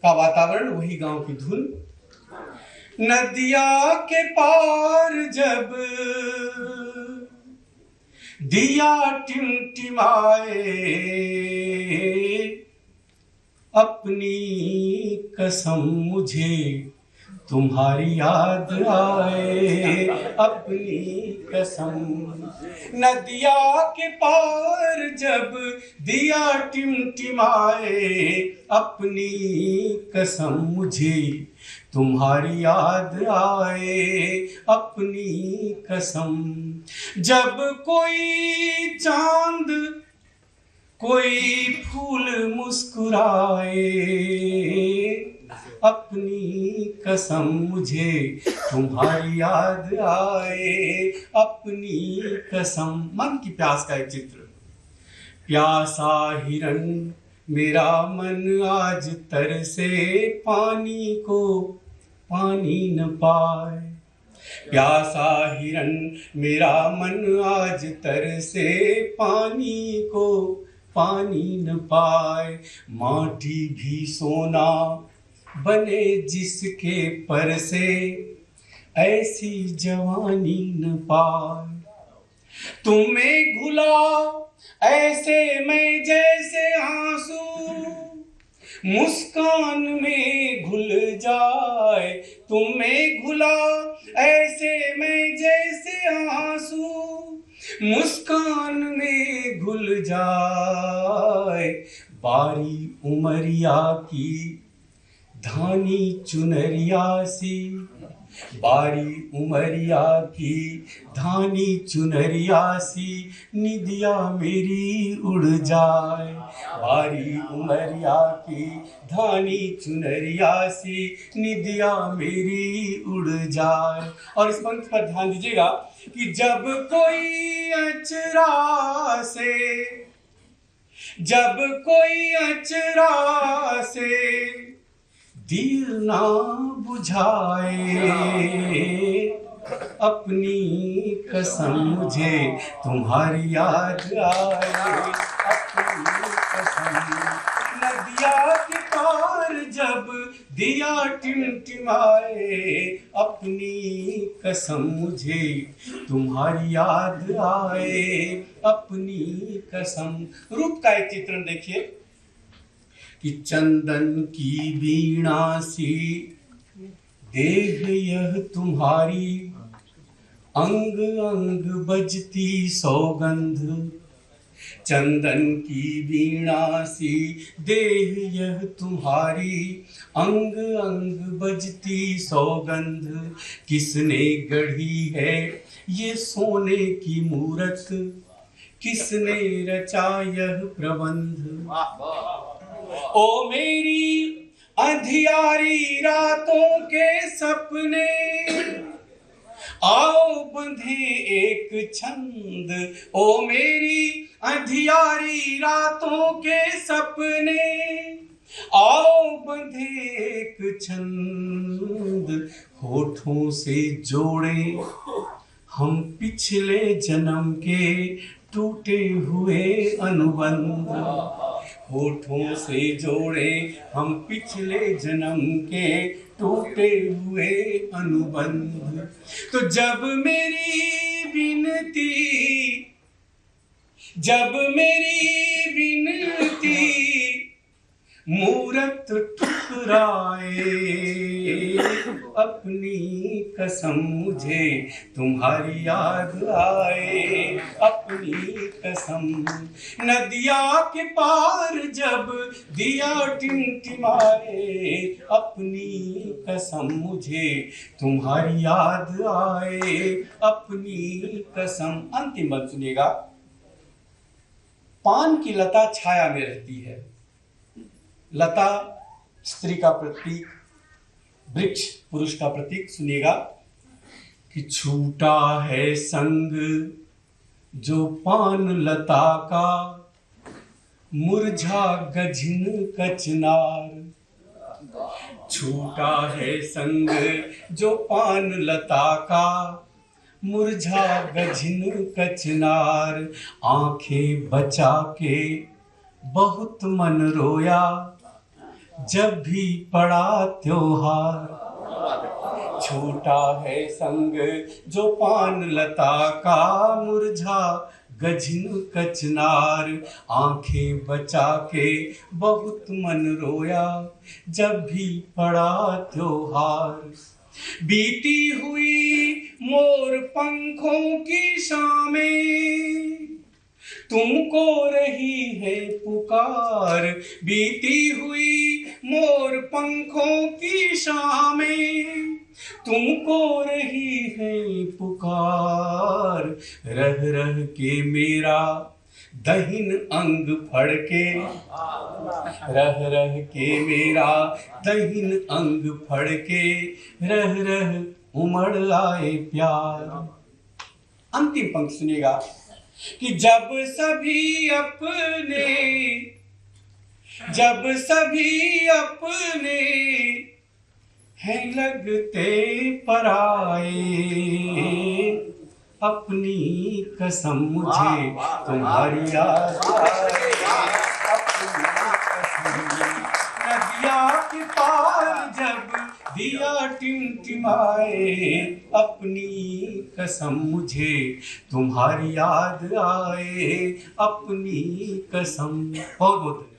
का वातावरण, वही गांव की धुन। नदिया के पार जब दिया टिमटिमाए, अपनी कसम मुझे तुम्हारी याद आए, अपनी कसम। नदिया के पार जब दिया टिमटिमाए, अपनी कसम मुझे तुम्हारी याद आए, अपनी कसम। जब कोई चांद कोई फूल मुस्कुराए, अपनी कसम मुझे तुम्हारी याद आए, अपनी कसम। मन की प्यास का एक चित्र। प्यासा हिरन मेरा मन आज तरसे, पानी को पानी न पाए। प्यासा हिरन मेरा मन आज तरसे, पानी को पानी न पाए। माटी भी सोना बने जिसके पर से, ऐसी जवानी न पाए। तुम्हें घुला ऐसे मैं जैसे आंसू, मुस्कान में घुल जाए। तुम्हें घुला ऐसे मैं जैसे आंसू, मुस्कान में घुल जाए। बारी उमरिया की धानी चुनरिया सी, बारी उमरिया की धानी चुनरिया सी, निदिया मेरी उड़ जाए। बारी उमरिया की धानी चुनरिया सी, निदिया मेरी उड़ जाए। और इस पंक्ति पर ध्यान दीजिएगा कि जब कोई अचरा से, जब कोई अचरा से दिल ना बुझाए, अपनी कसम मुझे तुम्हारी याद आए, अपनी कसम। नदिया के पार जब दिया टिमटिमाए, अपनी कसम मुझे तुम्हारी याद आए, अपनी कसम। रूप का एक चित्रण देखिए कि चंदन की वीणा सी देह यह तुम्हारी, अंग अंग बजती सौगंध। चंदन की वीणा सी देह यह तुम्हारी, अंग अंग बजती सौगंध। किसने गढ़ी है ये सोने की मूरत, किसने रचा यह प्रबंध। ओ मेरी अंधियारी रातों के सपने, आओ बंधे एक छंद। ओ मेरी अंधियारी रातों के सपने, आओ बंधे एक छंद। होठों से जोड़े हम पिछले जन्म के टूटे हुए अनुबंध। होठों से जोड़े हम पिछले जन्म के टूटे हुए अनुबंध। तो जब मेरी विनती, जब मेरी विनती मूरत ठुकराए, अपनी कसम मुझे तुम्हारी याद आए, अपनी कसम। नदिया के पार जब दिया टिमटिमाए, अपनी कसम मुझे तुम्हारी याद आए, अपनी कसम। अंतिम बात सुनिएगा। पान की लता छाया में रहती है। लता स्त्री का प्रतीक, वृक्ष पुरुष का प्रतीक। सुनिएगा कि छूटा है संग जो पान लता का, मुरझा गझिन कचनार। छूटा है संग जो पान लता का, मुरझा गझिन कचनार। आंखें बचा के बहुत मन रोया, जब भी पड़ा त्योहार, छूटा है संग जो पान लता का मुरझा गझन कचनार। आंखें बचा के बहुत मन रोया जब भी पड़ा त्योहार। बीती हुई मोर पंखों की शामें तुमको रही है पुकार। बीती हुई मोर पंखों की शामें तुमको रही है पुकार। रह रह के मेरा दहिन अंग फड़के, रह रह के मेरा दहिन अंग फड़के, रह रह उमड़ आए प्यार। अंतिम पंक्ति सुनिएगा कि जब सभी अपने हैं लगते पराए, अपनी कसम मुझे तुम्हारी याद आए। अपनी कसम नदिया के पार जब दिया टिमटिमाए, अपनी कसम मुझे तुम्हारी याद आए। अपनी कसम। बहुत बहुत